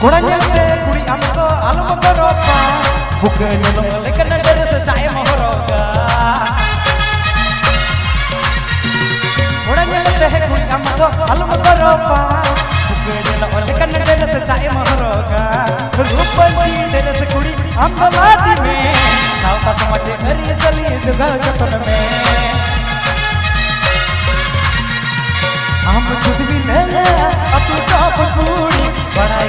कुड़ाnya से कुड़ी हमको आलम बरोपा बुkan nolong lekan dari secaya mahoroga कुड़ाnya से कुड़ी हमको आलम बरोपा bukan nolong lekan dari secaya mahoroga रूपन dari sekuri हमको लादी में सावता समाज हरी चली जुगाल जतन में हम खुद भी नहीं अब तो कुड़ी बड़ा